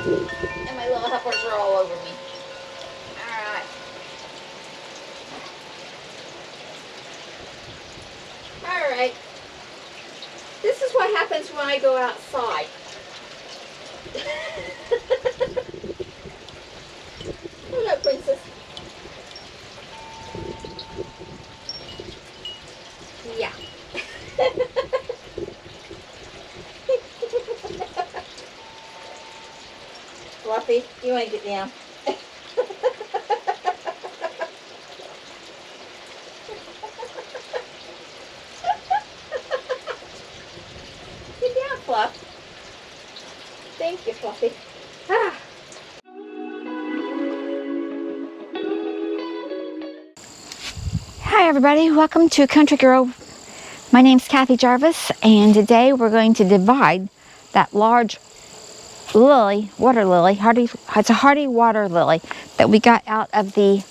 And my little helpers are all over me. Alright. Alright. This is what happens when I go outside. Hold up, princess. Yeah. Fluffy, you want to get down? Get down, Fluff. Thank you, Fluffy. Ah. Hi everybody, welcome to Country Girl. My name's Kathy Jarvis, and today we're going to divide that large lily, water lily, it's a hardy water lily that we got out of the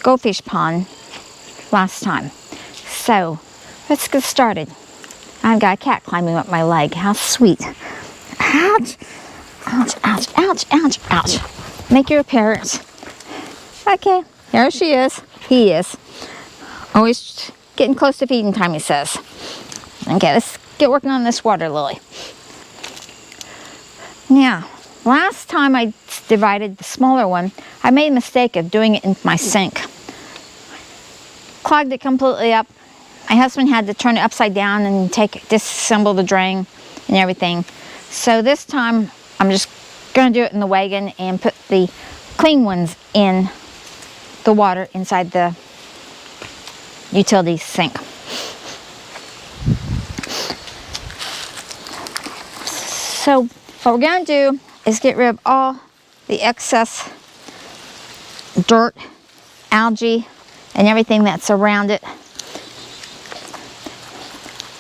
goldfish pond last time. So let's get started. I've got a cat climbing up my leg. How sweet. Ouch, ouch, ouch, ouch, ouch, ouch. Make your appearance. Okay, here she is. He is. Always getting close to feeding time, he says. Okay, let's get working on this water lily. Now, last time I divided the smaller one, I made a mistake of doing it in my sink. Clogged it completely up. My husband had to turn it upside down and disassemble the drain and everything. So this time, I'm just going to do it in the wagon and put the clean ones in the water inside the utility sink. So what we're going to do is get rid of all the excess dirt, algae, and everything that's around it.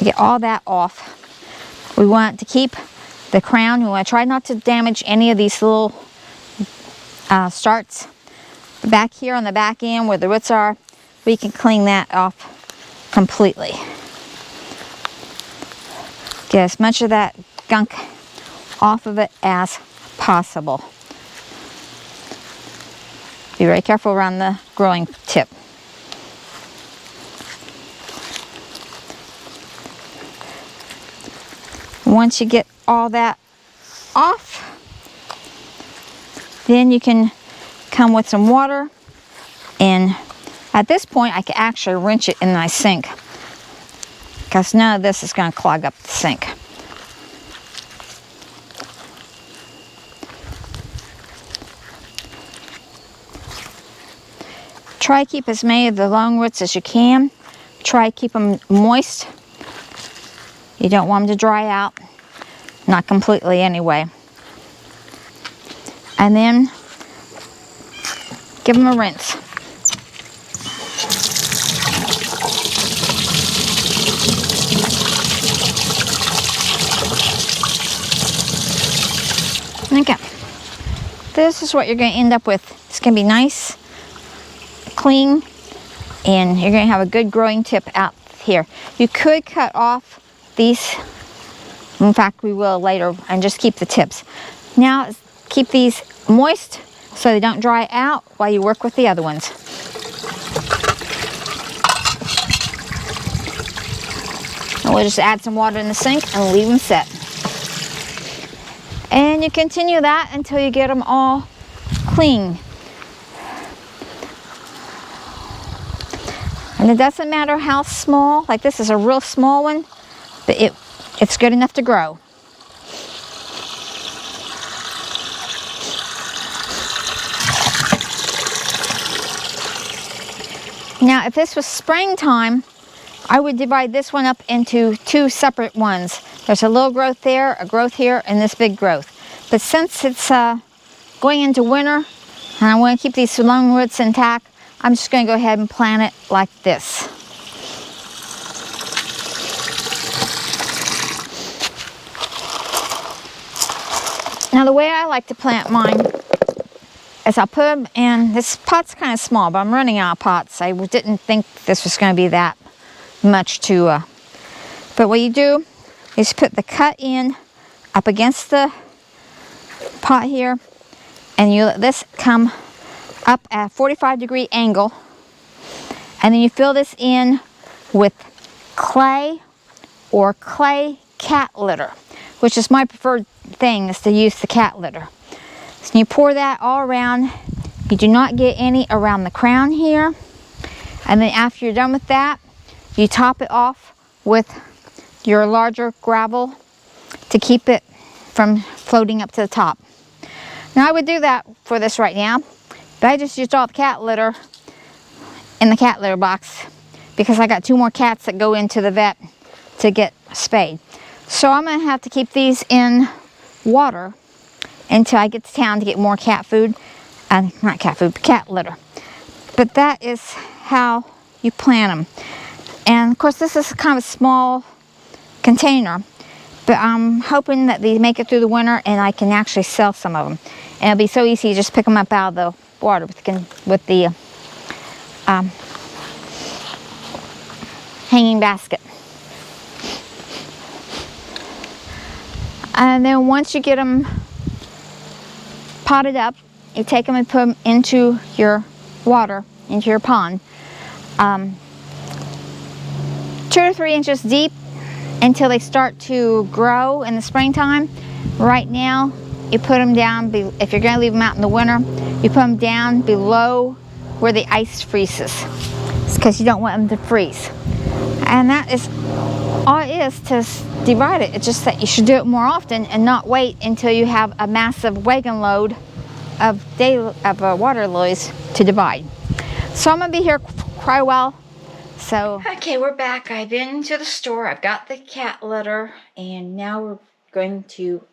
Get all that off. We want to keep the crown. We want to try not to damage any of these little starts. Back here on the back end where the roots are, we can clean that off completely. Get as much of that gunk off of it as possible. Be very careful around the growing tip. Once you get all that off, then you can come with some water, and at this point I can actually rinse it in my sink because none of this is going to clog up the sink. Try to keep as many of the long roots as you can. Try to keep them moist. You don't want them to dry out. Not completely anyway. And then give them a rinse. Okay. This is what you're going to end up with. It's going to be nice, clean, and you're going to have a good growing tip out here. You could cut off these, in fact we will later, and just keep the tips. Now keep these moist so they don't dry out while you work with the other ones. And we'll just add some water in the sink and leave them set. And you continue that until you get them all clean. And it doesn't matter how small, like this is a real small one, but it's good enough to grow. Now, if this was springtime, I would divide this one up into two separate ones. There's a little growth there, a growth here, and this big growth. But since it's going into winter, and I want to keep these long roots intact, I'm just going to go ahead and plant it like this. Now the way I like to plant mine is I'll put them in, this pot's kind of small, but I'm running out of pots. I didn't think this was going to be that much to, but what you do is put the cut in up against the pot here, and you let this come up at a 45-degree angle, and then you fill this in with clay or clay cat litter, which is my preferred thing, is to use the cat litter. So you pour that all around. You do not get any around the crown here. And then after you're done with that, you top it off with your larger gravel to keep it from floating up to the top. Now I would do that for this right now, but I just used all the cat litter in the cat litter box because I got 2 more cats that go into the vet to get spayed. So I'm going to have to keep these in water until I get to town to get more cat food. Not cat food, but cat litter. But that is how you plant them. And of course this is kind of a small container, but I'm hoping that they make it through the winter and I can actually sell some of them. And it'll be so easy to just pick them up out of the water with the hanging basket. And then once you get them potted up, you take them and put them into your water, into your pond, 2 to 3 inches deep until they start to grow in the springtime. Right now, you put them down, if you're going to leave them out in the winter, you put them down below where the ice freezes. It's because you don't want them to freeze. And that is all it is to divide it. It's just that you should do it more often and not wait until you have a massive wagon load of water lilies to divide. So I'm going to be here quite a while. So okay, we're back. I've been to the store. I've got the cat litter, and now we're going to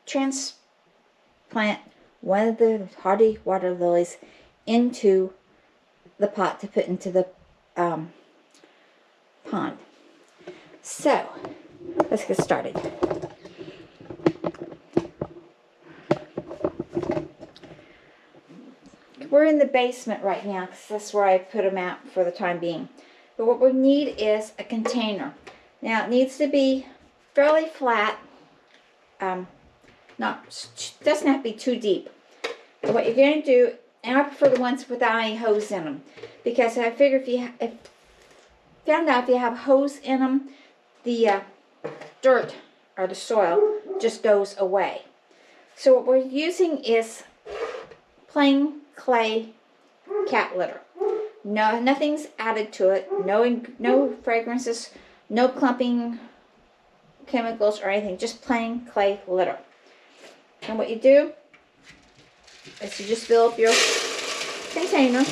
transplant one of the hardy water lilies into the pot to put into the pond. So let's get started. We're in the basement right now because that's where I put them out for the time being. But what we need is a container. Now it needs to be fairly flat. Doesn't have to be too deep. But what you're going to do, and I prefer the ones without any hose in them, because I figure if you have hose in them, the dirt or the soil just goes away. So what we're using is plain clay cat litter. No, nothing's added to it. No fragrances, no clumping chemicals or anything. Just plain clay litter. And what you do is you just fill up your container.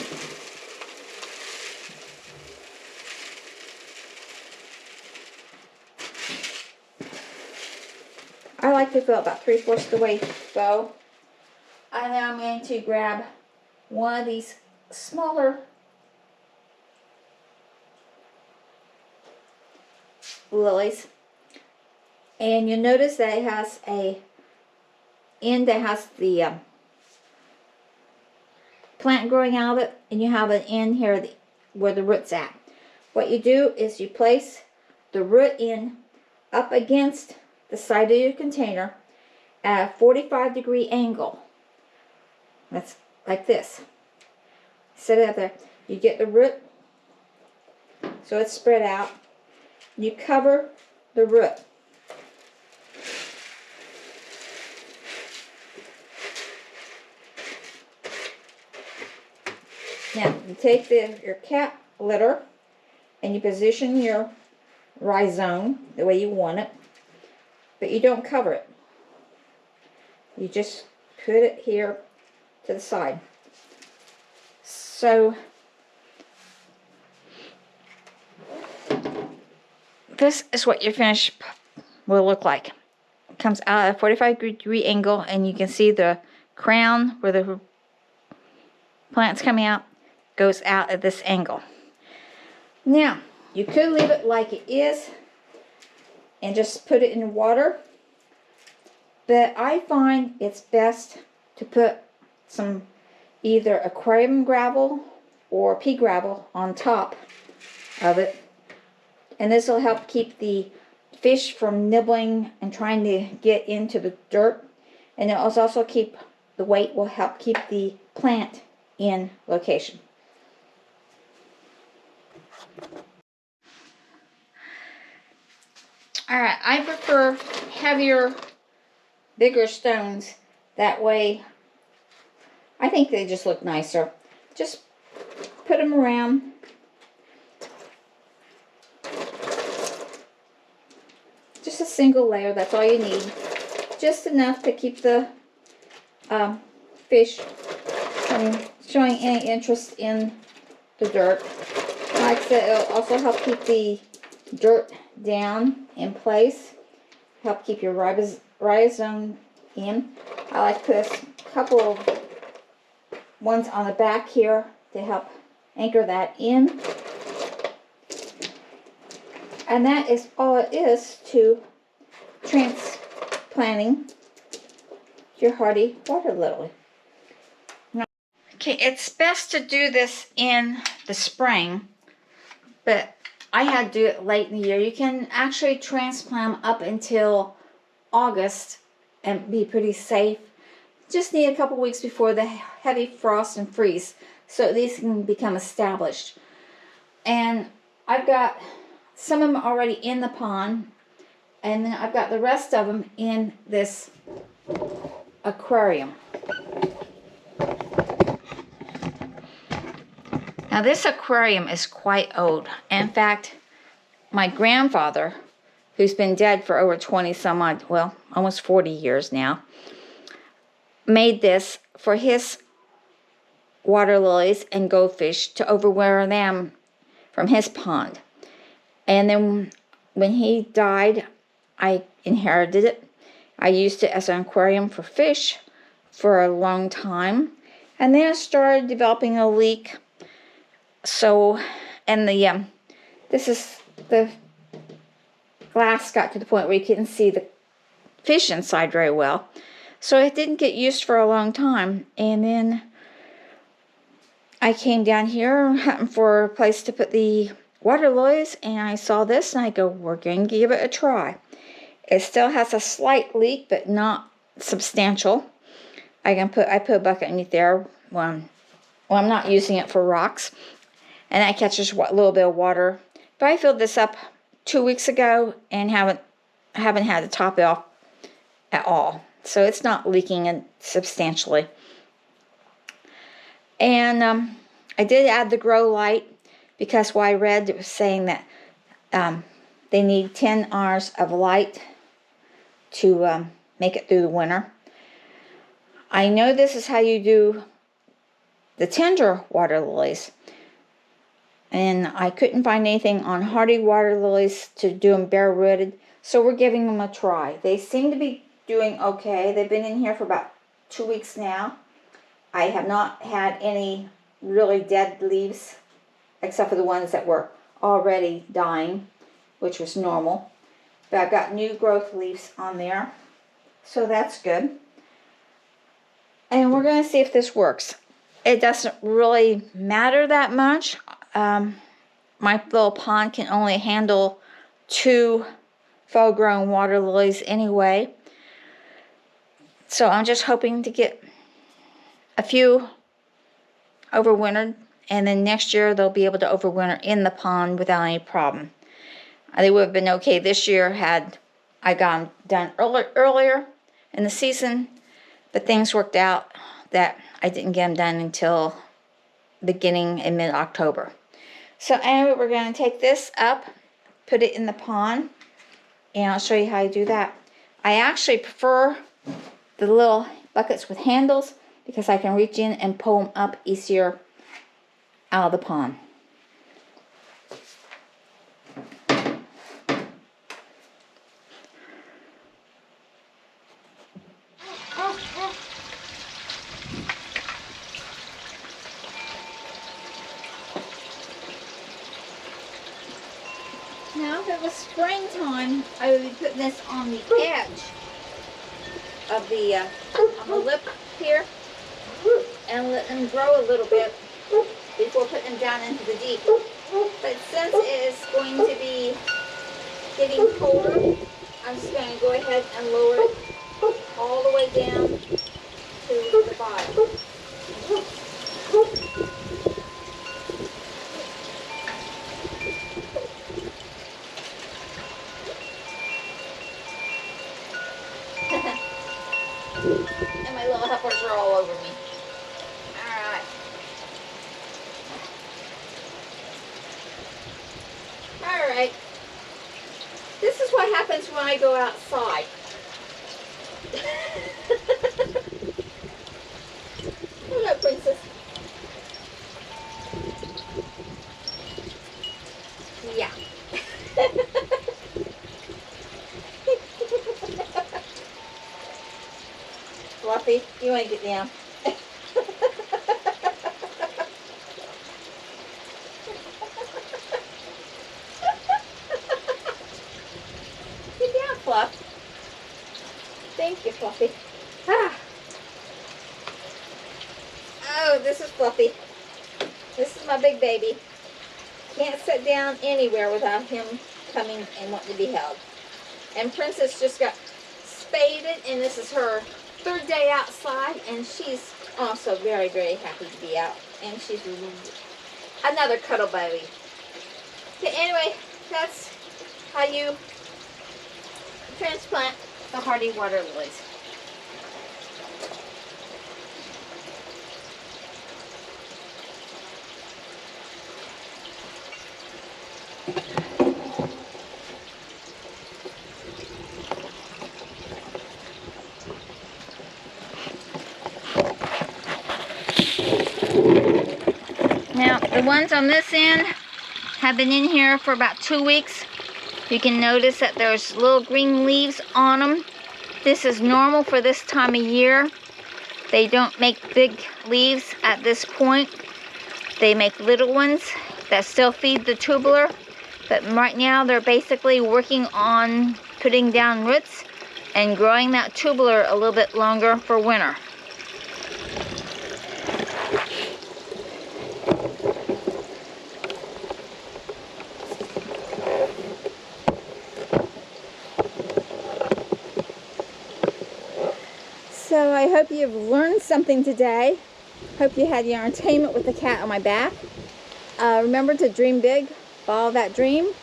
I like to fill about 3/4 of the way full. And then I'm going to grab one of these smaller lilies, and you'll notice that it has a end that has the plant growing out of it, and you have an end here where the root's at. What you do is you place the root in up against the side of your container at a 45-degree angle. That's like this. Set it up there. You get the root so it's spread out. You cover the root. Now you take your cat litter and you position your rhizome the way you want it, but you don't cover it. You just put it here to the side. So this is what your finish will look like. It comes out at a 45-degree angle, and you can see the crown where the plant's coming out goes out at this angle. Now you could leave it like it is and just put it in water, but I find it's best to put some either aquarium gravel or pea gravel on top of it, and this will help keep the fish from nibbling and trying to get into the dirt, And it will also keep, the weight will help keep the plant in location. Alright, I prefer heavier, bigger stones. That way, I think they just look nicer. Just put them around. Just a single layer, that's all you need. Just enough to keep the fish from showing any interest in the dirt. Like I said, it'll also help keep the dirt down in place. Help keep your rhizome in. I like to put a couple of ones on the back here to help anchor that in. And that is all it is to transplanting your hardy water lily. Okay, it's best to do this in the spring, but I had to do it late in the year. You can actually transplant up until August and be pretty safe. Just need a couple weeks before the heavy frost and freeze, so these can become established. And I've got some of them already in the pond, and then I've got the rest of them in this aquarium. Now this aquarium is quite old. In fact, my grandfather, who's been dead for over 20 some odd, well, almost 40 years now, made this for his water lilies and goldfish to overwinter them from his pond. And then when he died, I inherited it. I used it as an aquarium for fish for a long time. And then I started developing a leak. So, and the glass got to the point where you couldn't see the fish inside very well. So it didn't get used for a long time. And then I came down here hunting for a place to put the water lilies, and I saw this and I go, we're going to give it a try. It still has a slight leak, but not substantial. I put a bucket underneath there when I'm not using it for rocks, and that catches a little bit of water. But I filled this up 2 weeks ago and haven't had to top it off at all. So it's not leaking substantially. And I did add the grow light because what I read, it was saying that they need 10 hours of light to make it through the winter. I know this is how you do the tender water lilies, and I couldn't find anything on hardy water lilies to do them bare rooted, so we're giving them a try. They seem to be doing okay. They've been in here for about 2 weeks now. I have not had any really dead leaves, except for the ones that were already dying, which was normal. But I've got new growth leaves on there, so that's good. And we're going to see if this works. It doesn't really matter that much. My little pond can only handle 2 full-grown water lilies anyway. So I'm just hoping to get a few overwintered, and then next year they'll be able to overwinter in the pond without any problem. They would have been okay this year had I got them done earlier in the season, but things worked out that I didn't get them done until beginning in mid-October. So anyway, we're going to take this up, put it in the pond, and I'll show you how to do that. I actually prefer the little buckets with handles because I can reach in and pull them up easier out of the pond. Now, if it was springtime, I would be putting this on the edge of the on the lip here and let them grow a little bit before putting them down into the deep. But since it is going to be getting colder, I'm just going to go ahead and lower it all the way down to the bottom. And my little helpers are all over me. Alright. Alright. This is what happens when I go outside. Hello, princess. Yeah. Fluffy, you want to get down? Get down, Fluff. Thank you, Fluffy. Ah. Oh, this is Fluffy. This is my big baby. Can't sit down anywhere without him coming and wanting to be held. And Princess just got spaded, and this is her third day outside, and she's also very, very happy to be out. And she's another cuddle baby. Okay, anyway, that's how you transplant the hardy water lilies. Now, the ones on this end have been in here for about 2 weeks. You can notice that there's little green leaves on them. This is normal for this time of year. They don't make big leaves at this point. They make little ones that still feed the tubular. But right now they're basically working on putting down roots and growing that tubular a little bit longer for winter. So I hope you've learned something today. Hope you had your entertainment with the cat on my back. Remember to dream big, follow that dream,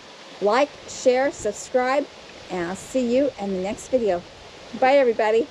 like, share, subscribe, and I'll see you in the next video. Bye, everybody.